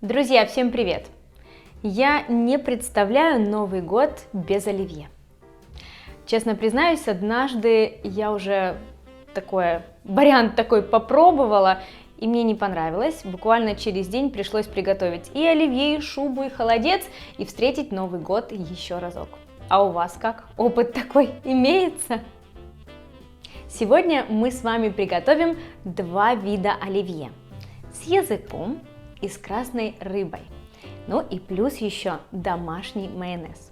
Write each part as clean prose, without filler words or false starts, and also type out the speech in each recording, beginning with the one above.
Друзья, всем привет! Я не представляю Новый год без оливье. Честно признаюсь, однажды я уже вариант такой попробовала, и мне не понравилось. Буквально через день пришлось приготовить и оливье, и шубу, и холодец, и встретить Новый год еще разок. А у вас как? Опыт такой имеется? Сегодня мы с вами приготовим два вида оливье. С языком и с красной рыбой. Ну и плюс еще домашний майонез.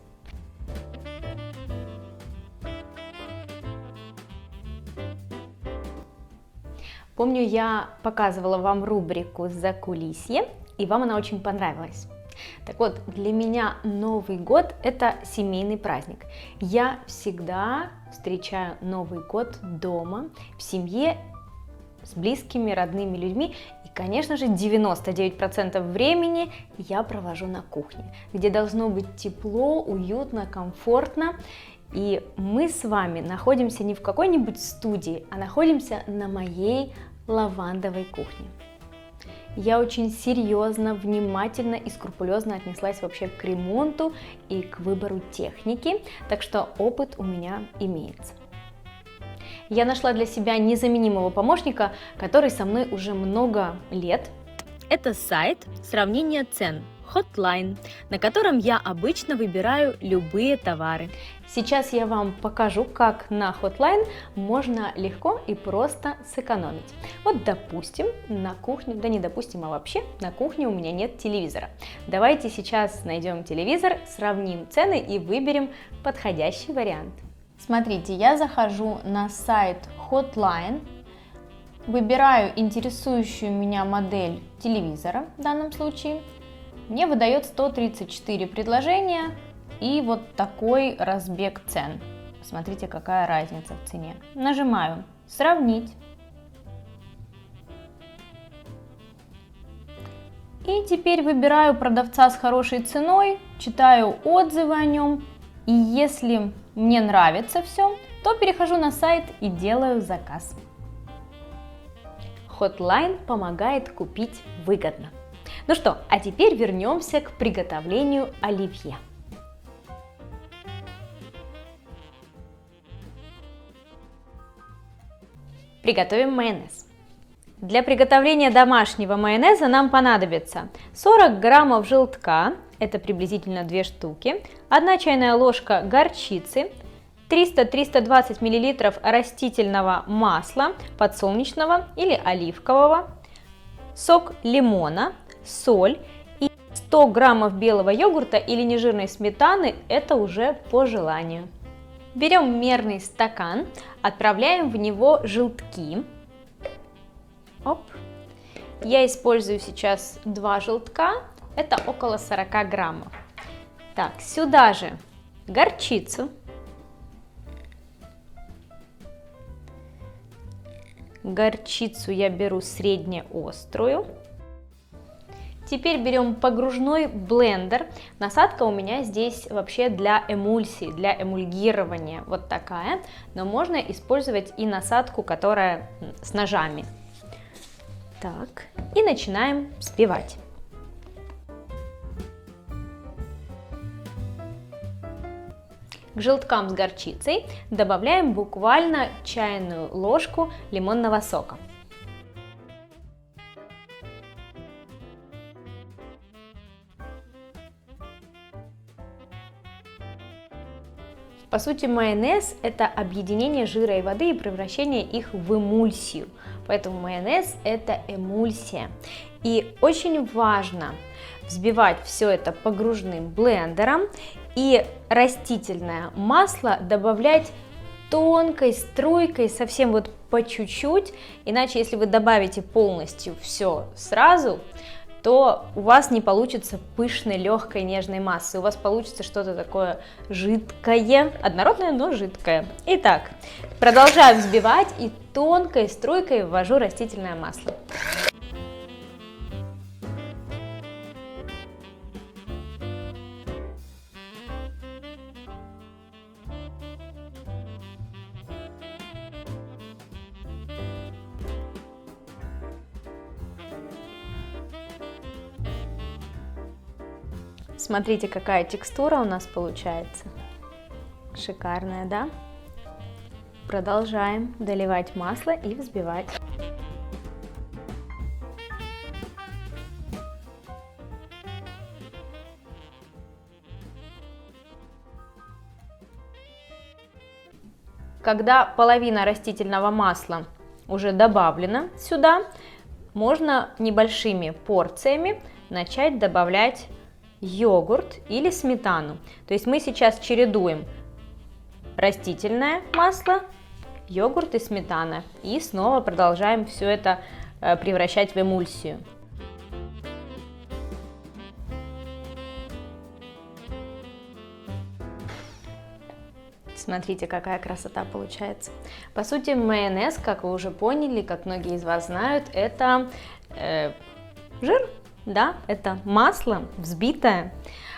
Помню, я показывала вам рубрику «Закулисье», и вам она очень понравилась. Так вот, для меня Новый год – это семейный праздник. Я всегда встречаю Новый год дома, в семье, с близкими, родными людьми. И, конечно же, 99% времени я провожу на кухне, где должно быть тепло, уютно, комфортно. И мы с вами находимся не в какой-нибудь студии, а находимся на моей лавандовой кухне. Я очень серьезно, внимательно и скрупулезно отнеслась вообще к ремонту и к выбору техники, так что опыт у меня имеется. Я нашла для себя незаменимого помощника, который со мной уже много лет. Это сайт сравнения цен Hotline, на котором я обычно выбираю любые товары. Сейчас я вам покажу, как на Hotline можно легко и просто сэкономить. Вот допустим, на кухне, да не допустим, а вообще на кухне у меня нет телевизора. Давайте сейчас найдем телевизор, сравним цены и выберем подходящий вариант. Смотрите, я захожу на сайт Hotline, выбираю интересующую меня модель телевизора в данном случае. Мне выдает 134 предложения и вот такой разбег цен. Смотрите, какая разница в цене. Нажимаю «Сравнить». И теперь выбираю продавца с хорошей ценой, читаю отзывы о нем. И если мне нравится все, то перехожу на сайт и делаю заказ. Hotline помогает купить выгодно. Ну что, а теперь вернемся к приготовлению оливье. Приготовим майонез. Для приготовления домашнего майонеза нам понадобится 40 граммов желтка, это приблизительно 2 штуки, 1 чайная ложка горчицы, 300-320 мл растительного масла подсолнечного или оливкового, сок лимона, соль и 100 граммов белого йогурта или нежирной сметаны, это уже по желанию. Берем мерный стакан, отправляем в него желтки. Оп. Я использую сейчас 2 желтка, это около 40 граммов. Так, сюда же горчицу. Горчицу я беру среднеострую. Теперь берем погружной блендер. Насадка у меня здесь вообще для эмульсии, для эмульгирования. Вот такая. Но можно использовать и насадку, которая с ножами. Так, и начинаем взбивать. К желткам с горчицей добавляем буквально чайную ложку лимонного сока. По сути, майонез – это объединение жира и воды и превращение их в эмульсию. Поэтому майонез – это эмульсия. И очень важно взбивать все это погружным блендером и растительное масло добавлять тонкой струйкой, совсем вот по чуть-чуть. Иначе, если вы добавите полностью все сразу, то у вас не получится пышной, легкой, нежной массы. У вас получится что-то такое жидкое, однородное, но жидкое. Итак, продолжаю взбивать и тонкой струйкой ввожу растительное масло. Смотрите, какая текстура у нас получается. Шикарная, да? Продолжаем доливать масло и взбивать. Когда половина растительного масла уже добавлена сюда, можно небольшими порциями начать добавлять йогурт или сметану. То есть мы сейчас чередуем растительное масло, йогурт и сметана. И снова продолжаем все это превращать в эмульсию. Смотрите, какая красота получается. По сути, майонез, как вы уже поняли, как многие из вас знают, это жир, да, это масло взбитое.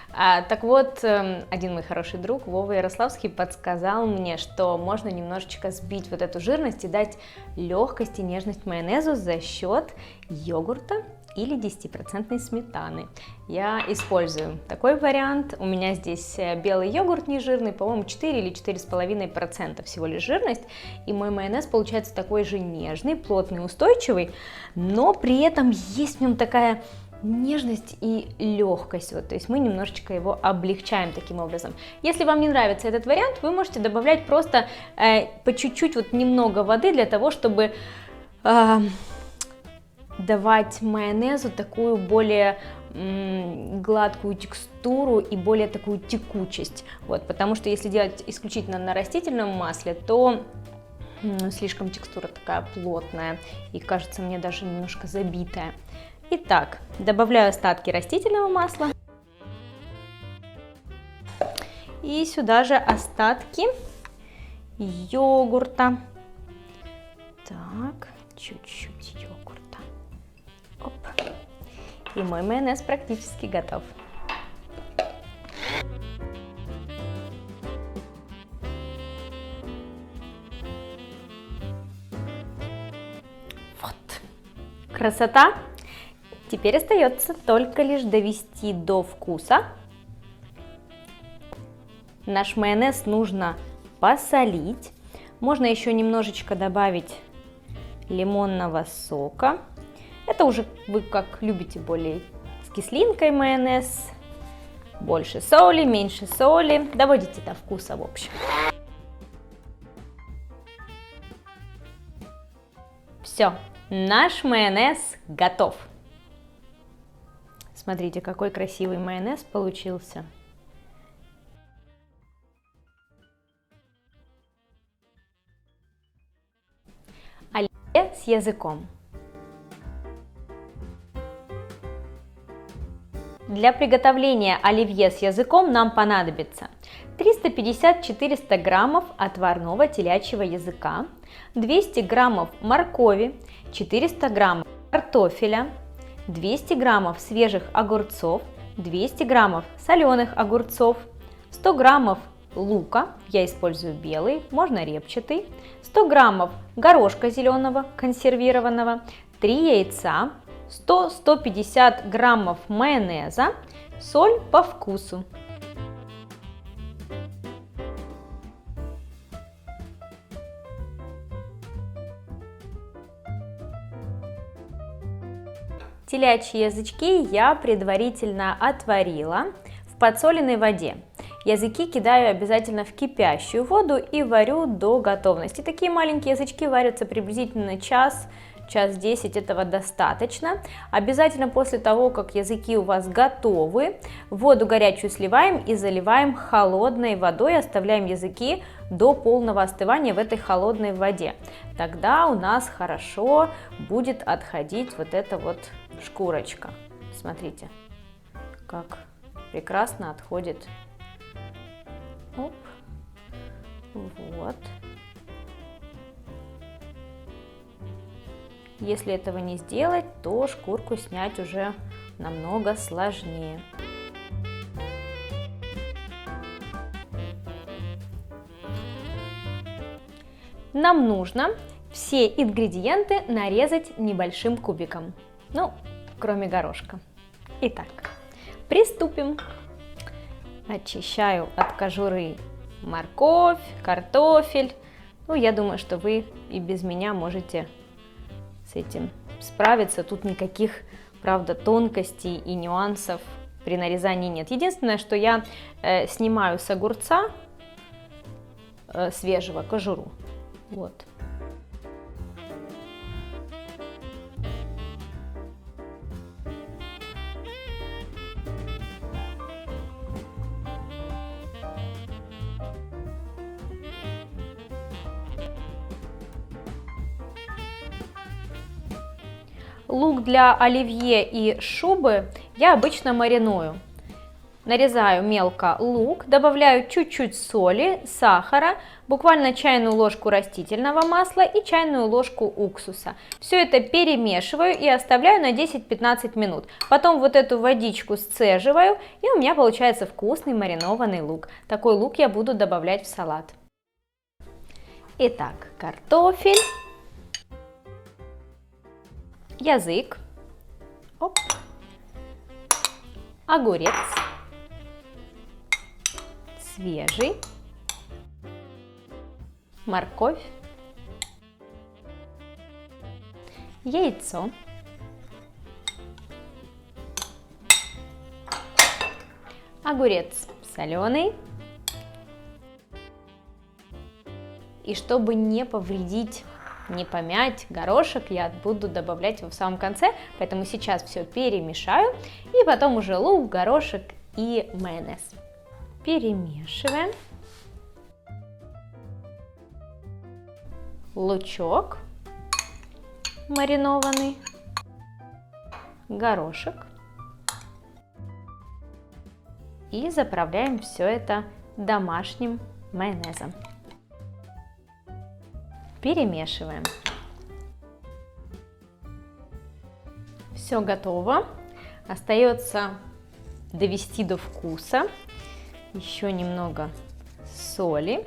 Так вот, один мой хороший друг, Вова Ярославский, подсказал мне, что можно немножечко сбить вот эту жирность и дать легкость и нежность майонезу за счет йогурта или 10% сметаны. Я использую такой вариант. У меня здесь белый йогурт нежирный, по-моему, 4 или 4,5% всего лишь жирность. И мой майонез получается такой же нежный, плотный, устойчивый, но при этом есть в нем такая нежность и легкость. Вот, то есть мы немножечко его облегчаем таким образом. Если вам не нравится этот вариант, вы можете добавлять просто по чуть-чуть, вот немного воды для того, чтобы давать майонезу такую более гладкую текстуру и более такую текучесть. Вот, потому что если делать исключительно на растительном масле, то слишком текстура такая плотная и кажется мне даже немножко забитая. Итак, добавляю остатки растительного масла и сюда же остатки йогурта. Так, чуть-чуть йогурта. Оп. И мой майонез практически готов. Вот. Красота! Теперь остается только лишь довести до вкуса. Наш майонез нужно посолить. Можно еще немножечко добавить лимонного сока. Это уже вы как любите, более с кислинкой майонез. Больше соли, меньше соли. Доводите до вкуса, в общем. Все, наш майонез готов. Смотрите, какой красивый майонез получился. Оливье с языком. Для приготовления оливье с языком нам понадобится 350-400 граммов отварного телячьего языка, 200 граммов моркови, 400 граммов картофеля, 200 граммов свежих огурцов, 200 граммов соленых огурцов, 100 граммов лука, я использую белый, можно репчатый, 100 граммов горошка зеленого консервированного, 3 яйца, 100-150 граммов майонеза, соль по вкусу. Телячьи язычки я предварительно отварила в подсоленной воде. Языки кидаю обязательно в кипящую воду и варю до готовности. Такие маленькие язычки варятся приблизительно час 10, этого достаточно. Обязательно после того, как языки у вас готовы, воду горячую сливаем и заливаем холодной водой, оставляем языки до полного остывания в этой холодной воде. Тогда у нас хорошо будет отходить вот эта вот шкурочка. Смотрите, как прекрасно отходит. Оп. Вот. Если этого не сделать, то шкурку снять уже намного сложнее. Нам нужно все ингредиенты нарезать небольшим кубиком, ну, кроме горошка. Итак, приступим. Очищаю от кожуры морковь, картофель. Ну, я думаю, что вы и без меня можете с этим справиться. Тут никаких, правда, тонкостей и нюансов при нарезании нет. Единственное, что я снимаю с огурца свежего кожуру. Вот. Лук для оливье и шубы я обычно мариную. Нарезаю мелко лук, добавляю чуть-чуть соли, сахара, буквально чайную ложку растительного масла и чайную ложку уксуса. Все это перемешиваю и оставляю на 10-15 минут. Потом вот эту водичку сцеживаю, и у меня получается вкусный маринованный лук. Такой лук я буду добавлять в салат. Итак, картофель, язык, оп, огурец, свежий, морковь, яйцо, огурец соленый. И чтобы не повредить, не помять горошек, я буду добавлять его в самом конце, поэтому сейчас все перемешаю, и потом уже лук, горошек и майонез. Перемешиваем. Лучок маринованный, горошек. И заправляем все это домашним майонезом. Перемешиваем. Все готово. Остается довести до вкуса. Еще немного соли.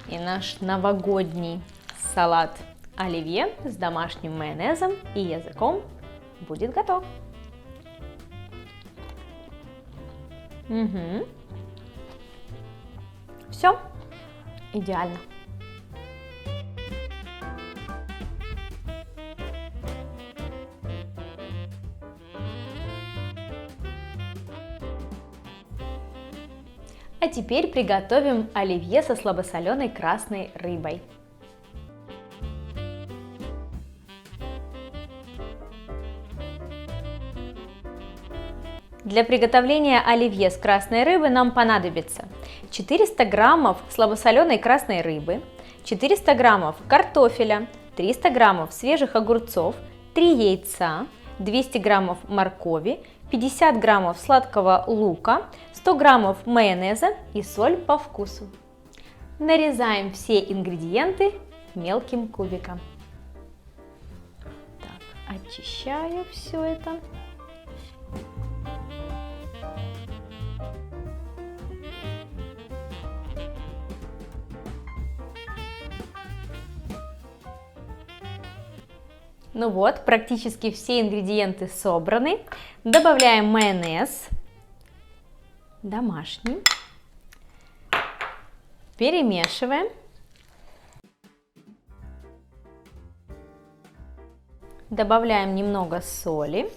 И наш новогодний салат оливье с домашним майонезом и языком будет готов. Угу. Все. Идеально. А теперь приготовим оливье со слабосоленой красной рыбой. Для приготовления оливье с красной рыбы нам понадобится 400 граммов слабосоленой красной рыбы, 400 граммов картофеля, 300 граммов свежих огурцов, 3 яйца, 200 граммов моркови, 50 граммов сладкого лука, 100 граммов майонеза и соль по вкусу. Нарезаем все ингредиенты мелким кубиком. Так, очищаю все это. Ну вот, практически все ингредиенты собраны. Добавляем майонез домашний. Перемешиваем. Добавляем немного соли.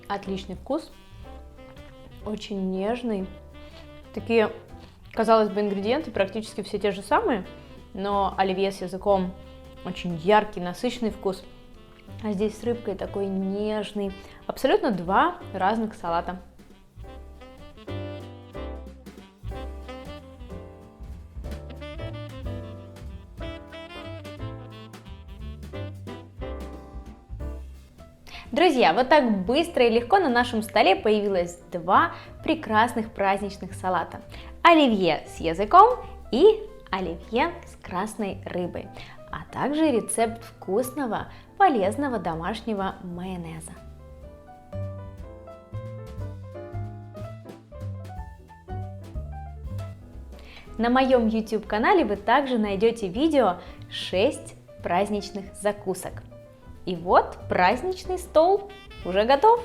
Отличный вкус. Очень нежный. Такие, казалось бы, ингредиенты практически все те же самые, но оливье с языком очень яркий, насыщенный вкус. А здесь с рыбкой такой нежный. Абсолютно два разных салата. Друзья, вот так быстро и легко на нашем столе появилось два прекрасных праздничных салата. Оливье с языком и оливье с красной рыбой, а также рецепт вкусного, полезного домашнего майонеза. На моем YouTube канале вы также найдете видео 6 праздничных закусок. И вот праздничный стол уже готов.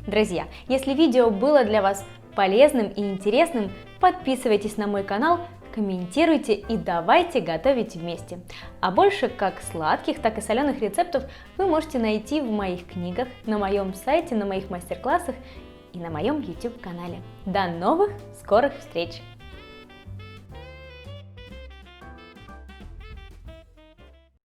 Друзья, если видео было для вас полезным и интересным, подписывайтесь на мой канал, комментируйте и давайте готовить вместе. А больше как сладких, так и соленых рецептов вы можете найти в моих книгах, на моем сайте, на моих мастер-классах и на моем YouTube канале. До новых скорых встреч!